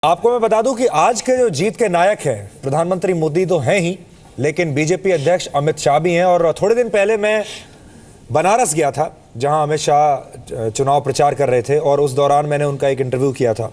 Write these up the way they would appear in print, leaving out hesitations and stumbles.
आपको मैं बता दूं कि आज के जो जीत के नायक हैं प्रधानमंत्री मोदी तो हैं ही, लेकिन बीजेपी अध्यक्ष अमित शाह भी हैं। और थोड़े दिन पहले मैं बनारस गया था जहां अमित शाह चुनाव प्रचार कर रहे थे और उस दौरान मैंने उनका एक इंटरव्यू किया था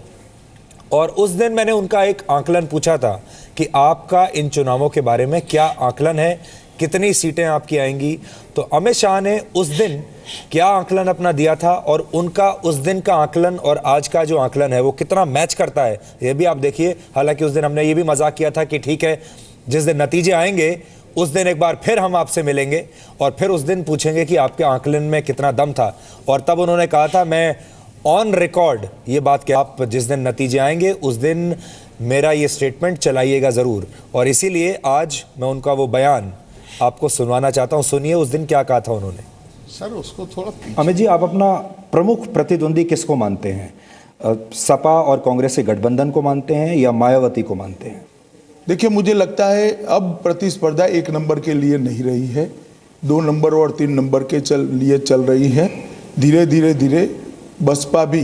और उस दिन मैंने उनका एक आकलन पूछा था कि आपका इन चुनावों के बारे में क्या आकलन है, कितनी सीटें आपकी आएंगी। तो अमित शाह ने उस दिन क्या आकलन अपना दिया था और उनका उस दिन का आकलन और आज का जो आकलन है वो कितना मैच करता है ये भी आप देखिए। हालांकि उस दिन हमने ये भी मजाक किया था कि ठीक है, जिस दिन नतीजे आएंगे उस दिन एक बार फिर हम आपसे मिलेंगे और फिर उस दिन पूछेंगे कि आपके आकलन में कितना दम था। और तब उन्होंने कहा था, मैं ऑन रिकॉर्ड ये बात कि आप जिस दिन नतीजे आएंगे उस दिन मेरा ये स्टेटमेंट चलाइएगा ज़रूर। और इसीलिए आज मैं उनका वो बयान आपको सुनवाना चाहता हूँ। सुनिए उस दिन क्या कहा था उन्होंने। सर उसको थोड़ा अमित जी, आप अपना प्रमुख प्रतिद्वंदी किसको मानते हैं? सपा और कांग्रेस के गठबंधन को मानते हैं या मायावती को मानते हैं? देखिए, मुझे लगता है अब प्रतिस्पर्धा 1 नंबर के लिए नहीं रही है, 2 नंबर और 3 नंबर के लिए चल रही है। धीरे धीरे बसपा भी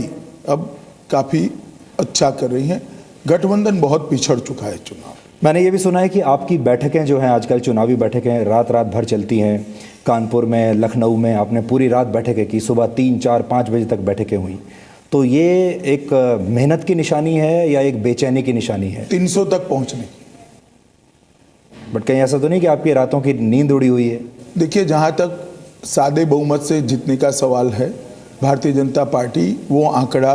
अब काफ़ी अच्छा कर रही है। गठबंधन बहुत पिछड़ चुका है चुनाव। मैंने ये भी सुना है कि आपकी बैठकें जो हैं आजकल चुनावी बैठकें रात भर चलती हैं। कानपुर में, लखनऊ में आपने पूरी रात बैठकें की, सुबह 3, 4, 5 बजे तक बैठकें हुई। तो ये एक मेहनत की निशानी है या एक बेचैनी की निशानी है? 300 तक पहुंचने की। बट कहीं ऐसा तो नहीं कि आपकी रातों की नींद उड़ी हुई है? देखिए, जहां तक सादे बहुमत से जीतने का सवाल है, भारतीय जनता पार्टी वो आंकड़ा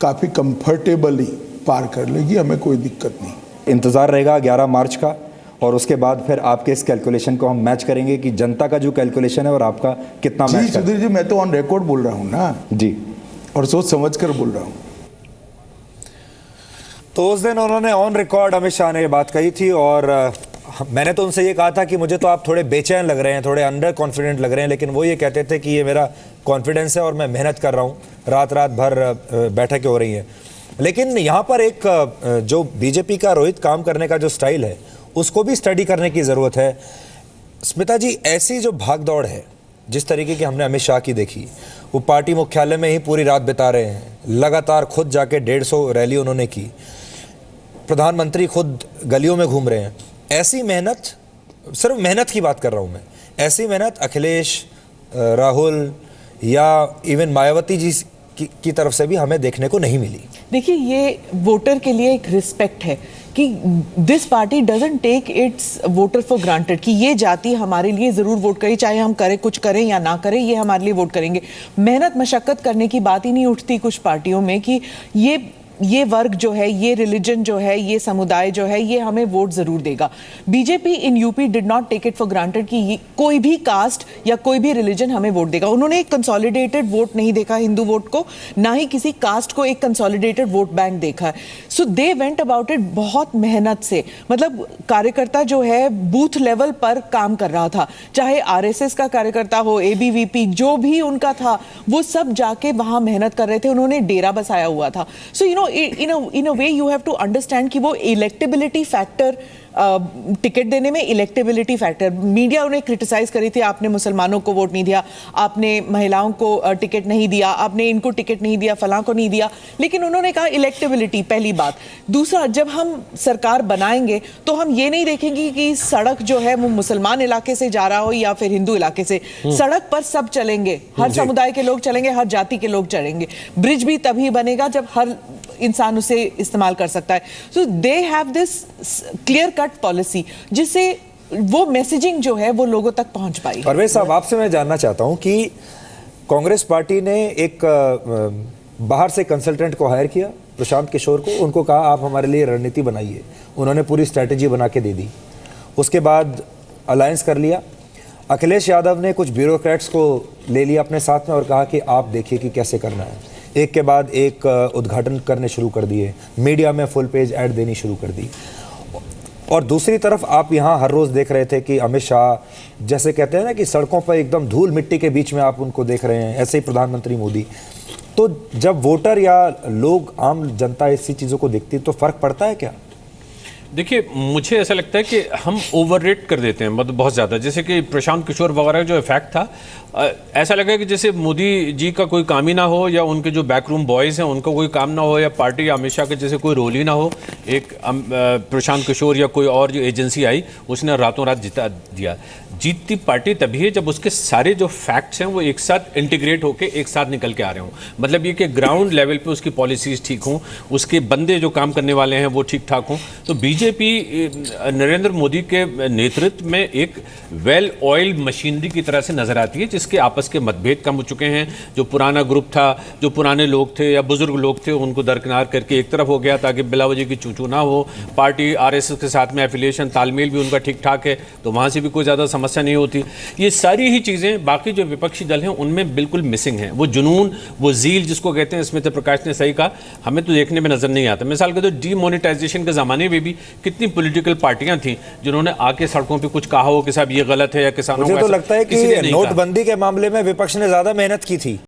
काफ़ी कंफर्टेबली पार कर लेगी, हमें कोई दिक्कत नहीं। इंतज़ार रहेगा 11 मार्च का और उसके बाद फिर आपके इस कैलकुलेशन को हम मैच करेंगे कि जनता का जो कैलकुलेशन है और आपका कितना मैच जी सुधीर जी, मैं तो ऑन रिकॉर्ड बोल रहा हूँ ना जी, और सोच समझ कर बोल रहा हूँ। तो उस दिन उन्होंने ऑन रिकॉर्ड अमित शाह ने ये बात कही थी और मैंने तो उनसे ये कहा था कि मुझे तो आप थोड़े बेचैन लग रहे हैं, थोड़े अंडर कॉन्फिडेंट लग रहे हैं, लेकिन वो ये कहते थे कि ये मेरा कॉन्फिडेंस है और मैं मेहनत कर रहा हूँ, रात भर बैठकें हो रही हैं। लेकिन यहाँ पर एक जो बीजेपी का रोहित काम करने का जो स्टाइल है उसको भी स्टडी करने की ज़रूरत है। स्मिता जी, ऐसी जो भागदौड़ है जिस तरीके की हमने अमित शाह की देखी, वो पार्टी मुख्यालय में ही पूरी रात बिता रहे हैं, लगातार खुद जाके 150 रैली उन्होंने की, प्रधानमंत्री खुद गलियों में घूम रहे हैं। ऐसी मेहनत, सिर्फ मेहनत की बात कर रहा हूँ मैं, ऐसी मेहनत अखिलेश, राहुल या इवन मायावती जी की तरफ से भी हमें देखने को नहीं मिली। देखिए, ये वोटर के लिए एक रिस्पेक्ट है कि this party doesn't take its voter for granted कि ये जाति हमारे लिए ज़रूर वोट करे, चाहे हम करें कुछ करें या ना करें, ये हमारे लिए वोट करेंगे। मेहनत मशक्क़त करने की बात ही नहीं उठती कुछ पार्टियों में कि ये वर्ग जो है, ये रिलीजन जो है, ये समुदाय जो है, ये हमें वोट जरूर देगा। BJP in UP did not take it for granted कि कोई भी कास्ट या कोई भी रिलीजन हमें वोट देगा। उन्होंने एक कंसोलिडेटेड वोट नहीं देखा हिंदू वोट को, ना ही किसी कास्ट को एक कंसोलिडेटेड वोट बैंक देखा है। So they went about it बहुत मेहनत से। मतलब कार्यकर्ता जो है बूथ लेवल पर काम कर रहा था, चाहे आरएसएस का कार्यकर्ता हो, एबीवीपी, जो भी उनका था, वो सब जाके वहां मेहनत कर रहे थे। उन्होंने डेरा बसाया हुआ था। So you know, in a way you have to understand कि वो इलेक्टेबिलिटी फैक्टर, टिकट देने में इलेक्टेबिलिटी फैक्टर, मीडिया उन्हें क्रिटिसाइज करी थी, आपने मुसलमानों को वोट नहीं दिया, आपने महिलाओं को टिकट नहीं दिया, आपने इनको टिकट नहीं दिया, फलां को नहीं दिया। लेकिन उन्होंने कहा इलेक्टेबिलिटी पहली बात। दूसरा, जब हम सरकार बनाएंगे तो हम ये नहीं देखेंगे कि सड़क जो है वो मुसलमान इलाके से जा रहा हो या फिर हिंदू इलाके से। सड़क पर सब चलेंगे, हर समुदाय के लोग चलेंगे, हर जाति के लोग चलेंगे। ब्रिज भी तभी बनेगा जब हर इंसान उसे इस्तेमाल कर सकता है। So they have this clear cut policy जिससे वो मैसेजिंग जो है वो लोगों तक पहुंच पाई। परवेज साहब, आपसे मैं जानना चाहता हूं कि कांग्रेस पार्टी ने एक बाहर से कंसल्टेंट को हायर किया, प्रशांत किशोर को, उनको कहा आप हमारे लिए रणनीति बनाइए। उन्होंने पूरी स्ट्रैटेजी बना के दे दी। उसके बाद अलायंस कर लिया। अखिलेश यादव ने कुछ ब्यूरोक्रेट्स को ले लिया अपने साथ में और कहा कि आप देखिए कि कैसे करना है। एक के बाद एक उद्घाटन करने शुरू कर दिए, मीडिया में फुल पेज ऐड देनी शुरू कर दी। और दूसरी तरफ आप यहाँ हर रोज़ देख रहे थे कि अमित शाह, जैसे कहते हैं ना कि सड़कों पर एकदम धूल मिट्टी के बीच में आप उनको देख रहे हैं, ऐसे ही प्रधानमंत्री मोदी। तो जब वोटर या लोग, आम जनता ऐसी चीज़ों को देखती है तो फ़र्क पड़ता है क्या? देखिए, मुझे ऐसा लगता है कि हम ओवररेट कर देते हैं, मतलब बहुत ज़्यादा। जैसे कि प्रशांत किशोर वगैरह का जो इफेक्ट था, ऐसा लगा कि जैसे मोदी जी का कोई काम ही ना हो, या उनके जो बैकरूम बॉयज़ हैं उनका कोई काम ना हो, या पार्टी या अमित शाह के जैसे कोई रोल ही ना हो। एक प्रशांत किशोर या कोई और जो एजेंसी आई उसने रातों रात जिता दिया। जीतती पार्टी तभी है जब उसके सारे जो फैक्ट्स हैं वो एक साथ इंटीग्रेट होकर एक साथ निकल के आ रहे हों। मतलब ये कि ग्राउंड लेवल पे उसकी पॉलिसीज़ ठीक हों, उसके बंदे जो काम करने वाले हैं वो ठीक ठाक हों। तो बीजेपी नरेंद्र मोदी के नेतृत्व में एक वेल ऑयल्ड मशीनरी की तरह से नजर आती है, जिसके आपस के मतभेद कम हो चुके हैं। जो पुराना ग्रुप था, जो पुराने लोग थे या बुजुर्ग लोग थे, उनको दरकिनार करके एक तरफ हो गया ताकि बिला वजह की चूचू ना हो। पार्टी आरएसएस के साथ में एफिलिएशन तालमेल भी उनका ठीक ठाक है, तो वहाँ से भी कोई ज़्यादा समस्या नहीं होती। ये सारी ही चीज़ें बाकी जो विपक्षी दल हैं उनमें बिल्कुल मिसिंग हैं। वो जुनून, वो जील जिसको कहते हैं, स्मिता प्रकाश ने सही कहा, हमें तो देखने में नजर नहीं आता। मिसाल के तो डीमोनेटाइजेशन के ज़माने में भी कितनी पॉलिटिकल पार्टियां थीं जिन्होंने आके सड़कों पे कुछ कहा हो कि साहब ये गलत है या किसानों मुझे को तो ऐसा, लगता है किसी ने कि नहीं कहा। नोटबंदी के मामले में विपक्ष ने ज्यादा मेहनत की थी।